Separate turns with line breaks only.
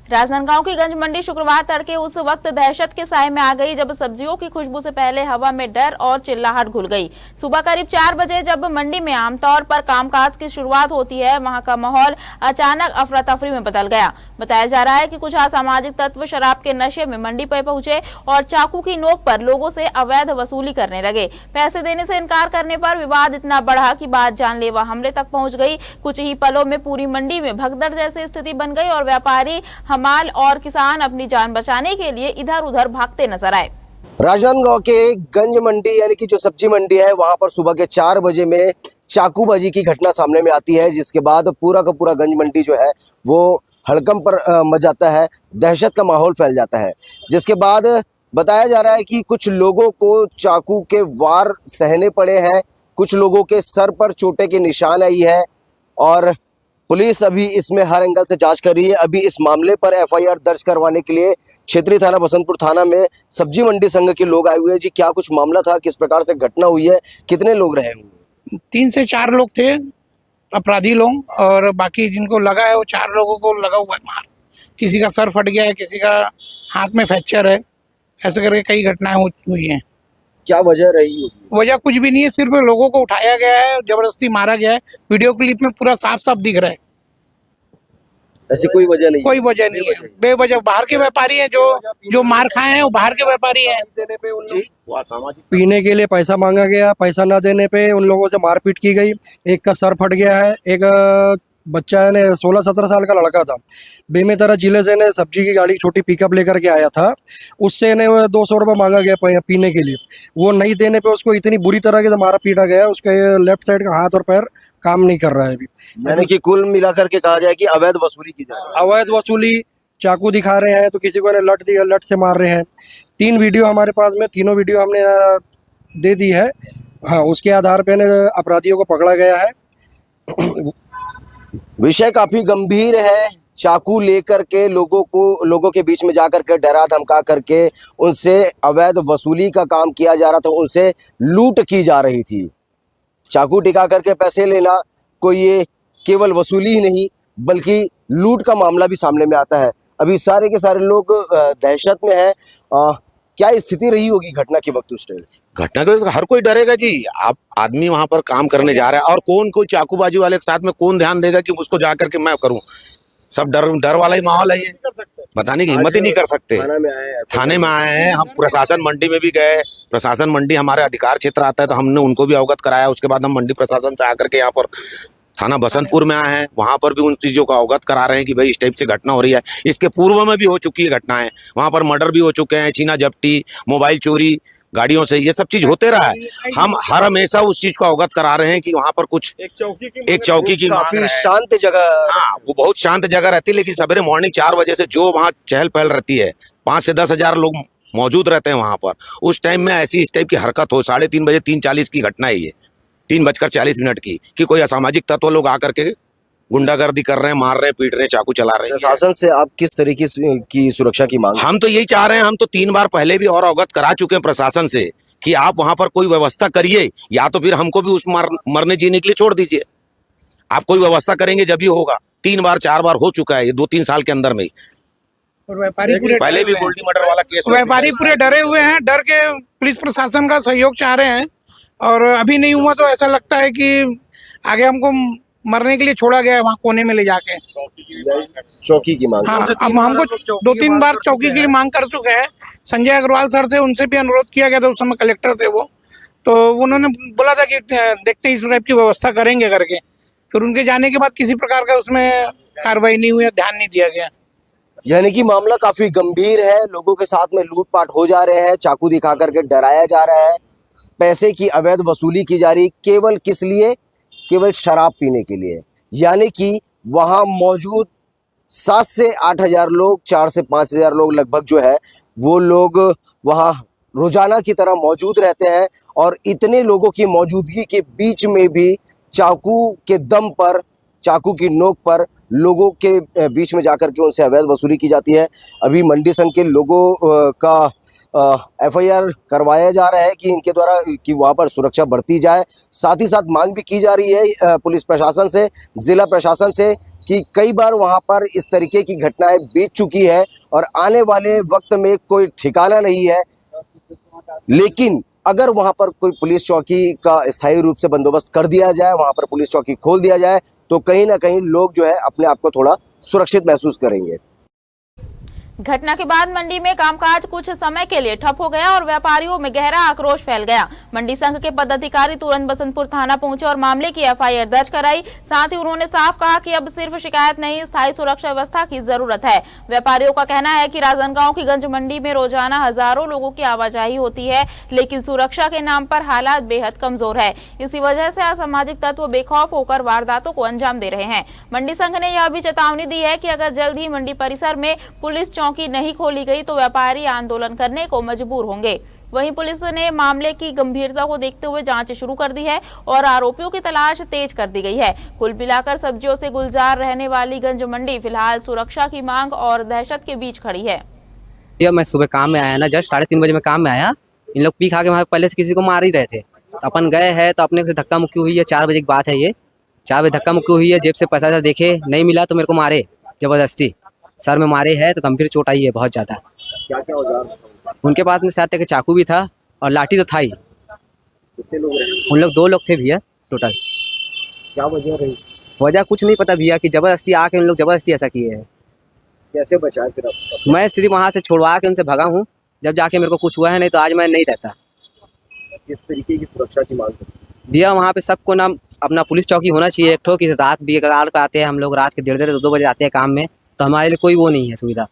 राजनांदगांव की गंज मंडी शुक्रवार तड़के उस वक्त दहशत के साए में आ गई जब सब्जियों की खुशबू से पहले हवा में डर और चिल्लाहट घुल गई। सुबह करीब 4 बजे जब मंडी में आमतौर पर कामकाज की शुरुआत होती है, वहां का माहौल अचानक अफरा तफरी में बदल गया। बताया जा रहा है कि कुछ असामाजिक तत्व शराब के नशे में मंडी पर पहुंचे और चाकू की नोक पर लोगों से अवैध वसूली करने लगे। पैसे देने से इनकार करने पर विवाद इतना बढ़ा कि बात जानलेवा हमले तक पहुंच गई। कुछ ही पलों में पूरी मंडी में भगदड़ जैसी स्थिति बन गई और व्यापारी, हमाल और किसान अपनी जान बचाने के लिए इधर उधर भागते नजर आए।
राजनांदगांव के गंज मंडी यानी कि जो सब्जी मंडी है, वहां पर सुबह के 4 बजे में चाकूबाजी की घटना सामने में आती है, जिसके बाद पूरा का पूरा गंज मंडी जो है वो हड़कंप पर मच जाता है, दहशत का माहौल फैल जाता है। जिसके बाद बताया जा रहा है कि कुछ लोगों को चाकू के वार सहने पड़े हैं, कुछ लोगों के सर पर चोटें के निशान आई है और पुलिस अभी इसमें हर एंगल से जांच कर रही है। अभी इस मामले पर एफआईआर दर्ज करवाने के लिए क्षेत्रीय थाना बसंतपुर थाना में सब्जी मंडी संघ के लोग आए हुए हैं। जी, क्या कुछ मामला था, किस प्रकार से घटना हुई है, कितने लोग रहे हुए?
3 से 4 लोग थे अपराधी लोग, और बाकी जिनको लगा है वो 4 लोगों को लगा हुआ है मार। किसी का सर फट गया है, किसी का हाथ में फ्रैक्चर है, ऐसे करके कई घटनाएं हुई हैं।
क्या वजह रही होगी?
वजह कुछ भी नहीं है, सिर्फ लोगों को उठाया गया है, जबरदस्ती मारा गया है। वीडियो क्लिप में पूरा साफ साफ दिख रहा है।
ऐसी कोई वजह नहीं?
कोई वजह नहीं है, बेवजह बाहर के व्यापारी हैं, जो मार खाए हैं वो बाहर के व्यापारी हैं।
पीने के लिए पैसा मांगा गया, पैसा ना देने पे उन लोगों से मारपीट की गई। एक का सर फट गया है, एक बच्चा ने 16-17 साल का लड़का था, बेमेतरा जिले से ने सब्जी की गाड़ी छोटी पिकअप लेकर के आया था, उससे ने 200 रुपये मांगा गया पीने के लिए। वो नहीं देने पे उसको इतनी बुरी तरह से मारा पीटा गया, उसके लेफ्ट साइड का हाथ और पैर काम नहीं कर रहा है अभी।
यानी कि कुल मिलाकर के कहा जाए कि अवैध वसूली की जा रही है।
अवैध वसूली, चाकू दिखा रहे हैं तो किसी को ने लट दिया, लट से मार रहे हैं। 3 वीडियो हमारे पास में, तीनों वीडियो हमने दे दी है। हाँ, उसके आधार पे अपराधियों को पकड़ा गया है।
विषय काफी गंभीर है। चाकू लेकर के लोगों के बीच में जाकर के डरा धमका करके उनसे अवैध वसूली का काम किया जा रहा था, उनसे लूट की जा रही थी। चाकू टिका करके पैसे लेना कोई ये केवल वसूली ही नहीं बल्कि लूट का मामला भी सामने में आता है। अभी सारे के सारे लोग दहशत में हैं। क्या स्थिति रही होगी घटना के वक्त? उस टाइम
घटना के वजह हर कोई डरेगा जी। आप आदमी वहां पर काम करने जा रहा है और कोई चाकूबाजी वाले के साथ में कौन ध्यान देगा कि उसको जा करके मैं करूं? सब डर वाला ही माहौल है। ये बताने की हिम्मत ही नहीं कर सकते। थाने में आए हैं हम, प्रशासन मंडी में भी गए। प्रशासन मंडी हमारे अधिकार क्षेत्र आता है तो हमने उनको भी अवगत कराया। उसके बाद हम मंडी प्रशासन से आकर के यहाँ पर थाना बसंतपुर में आए हैं, वहां पर भी उन चीज़ों का अवगत करा रहे हैं कि भाई इस टाइप से घटना हो रही है। इसके पूर्व में भी हो चुकी है घटनाएं, वहां पर मर्डर भी हो चुके हैं, छीना झपटी, मोबाइल चोरी गाड़ियों से, ये सब चीज होते रहा है। हम हर हमेशा उस चीज को अवगत करा रहे हैं कि वहां पर कुछ एक चौकी की
काफी शांत जगह।
हाँ, वो बहुत शांत जगह रहती है, लेकिन सवेरे मॉर्निंग 4 बजे से जो वहाँ चहल पहल रहती है, 5 से 10 हजार लोग मौजूद रहते हैं वहां पर। उस टाइम में ऐसी इस टाइप की हरकत हो, 3:30 बजे 3:40 की घटना है ये, 3:40 कि कोई असामाजिक तत्व लोग आकर के गुंडागर्दी कर रहे हैं, मार रहे हैं, पीट रहे हैं, चाकू चला रहे हैं।
प्रशासन से आप किस तरीके की सुरक्षा की मांग?
हम तो यही चाह रहे हैं, हम तो 3 बार पहले भी और अवगत करा चुके हैं प्रशासन से कि आप वहां पर कोई व्यवस्था करिए, या तो फिर हमको भी उस मरने जीने के लिए छोड़ दीजिए। आप कोई व्यवस्था करेंगे जब ही होगा। 3 बार 4 बार हो चुका है ये 2-3 साल के अंदर में ही।
और व्यापारी पूरे
पहले भी गोल्डी मर्डर वाला केस,
व्यापारी पूरे डरे हुए हैं, डर के पुलिस प्रशासन का सहयोग चाह रहे हैं। और अभी नहीं हुआ तो ऐसा लगता है कि आगे हमको मरने के लिए छोड़ा गया है, वहाँ कोने में ले जाके
चौकी की मांग।
हाँ, अब हमको 2-3 बार चौकी के लिए मांग कर चुके हैं। संजय अग्रवाल सर थे, उनसे भी अनुरोध किया गया था, उस समय कलेक्टर थे वो, तो उन्होंने बोला था कि देखते इस टाइप की व्यवस्था करेंगे करके। फिर उनके जाने के बाद किसी प्रकार का उसमें कार्रवाई नहीं हुई, ध्यान नहीं दिया गया।
यानी कि मामला काफी गंभीर है। लोगों के साथ में लूटपाट हो जा रहे हैं, चाकू दिखा करके डराया जा रहा है, पैसे की अवैध वसूली की जा रही। केवल किस लिए? केवल शराब पीने के लिए। यानी कि वहां मौजूद 7 से 8 हजार लोग, 4 से 5 हजार लोग लगभग जो है वो लोग वहां रोजाना की तरह मौजूद रहते हैं। और इतने लोगों की मौजूदगी के बीच में भी चाकू के दम पर, चाकू की नोक पर लोगों के बीच में जाकर के उनसे अवैध वसूली की जाती है। अभी मंडी संघ के लोगों का एफआईआर करवाया जा रहा है कि इनके द्वारा कि वहाँ पर सुरक्षा बढ़ती जाए। साथ ही साथ मांग भी की जा रही है पुलिस प्रशासन से, जिला प्रशासन से कि कई बार वहां पर इस तरीके की घटनाएं बीत चुकी है और आने वाले वक्त में कोई ठिकाना नहीं है। लेकिन अगर वहां पर कोई पुलिस चौकी का स्थायी रूप से बंदोबस्त कर दिया जाए, वहां पर पुलिस चौकी खोल दिया जाए, तो कहीं ना कहीं लोग जो है अपने आप को थोड़ा सुरक्षित महसूस करेंगे।
घटना के बाद मंडी में कामकाज कुछ समय के लिए ठप हो गया और व्यापारियों में गहरा आक्रोश फैल गया। मंडी संघ के पदाधिकारी तुरंत बसंतपुर थाना पहुंचे और मामले की एफआईआर दर्ज कराई। साथ ही उन्होंने साफ कहा कि अब सिर्फ शिकायत नहीं, स्थायी सुरक्षा व्यवस्था की जरूरत है। व्यापारियों का कहना है कि राजनांदगांव की गंज मंडी में रोजाना हजारों लोगों की आवाजाही होती है, लेकिन सुरक्षा के नाम पर हालात बेहद कमजोर है। इसी वजह से असामाजिक तत्व बेखौफ होकर वारदातों को अंजाम दे रहे हैं। मंडी संघ ने यह भी चेतावनी दी है कि अगर जल्द ही मंडी परिसर में पुलिस चौकी नहीं खोली गई तो व्यापारी आंदोलन करने को मजबूर होंगे। वहीं पुलिस ने मामले की गंभीरता को देखते हुए जांच शुरू कर दी है और आरोपियों की तलाश तेज कर दी गई है। कुल मिलाकर सब्जियों से गुलजार रहने वाली गंज मंडी फिलहाल सुरक्षा की मांग और दहशत के बीच खड़ी है।
मैं सुबह काम में आया ना, जस्ट 3:30 बजे में काम में आया। इन लोग पी खा के वहाँ पहले से किसी को मार ही रहे थे, तो अपन गए हैं तो अपने से धक्का मुक्की हुई है। 4 बजे की बात है, ये 4 बजे धक्का मुक्की हुई है। जेब से पैसा देखे नहीं मिला तो मेरे को मारे जबरदस्ती, सर में मारे है तो गंभीर चोट आई है बहुत ज्यादा।
क्या क्या औजार
उनके पास में शायद चाकू भी था और लाठी तो था ही।
कितने लोग रहे?
उन लोग 2 लोग थे भैया टोटल।
क्या वजह रही?
वजह कुछ नहीं पता भैया कि जबरदस्ती आके उन लोग जबरदस्ती ऐसा किए हैं।
कैसे बचाए फिर आप?
मैं सिर्फ वहाँ से छुड़वा के उनसे भगा हूँ, जब जाके मेरे को कुछ हुआ है, नहीं तो आज मैं नहीं रहता।
किस तरीके की सुरक्षा की मांग करते हैं?
भैया वहाँ पे सबको ना अपना पुलिस चौकी होना चाहिए एक ठो, कि रात भी रात को आते हैं हम लोग, रात के 1:30 2 बजे आते हैं काम में, तो हमारे लिए कोई वो नहीं है सुविधा।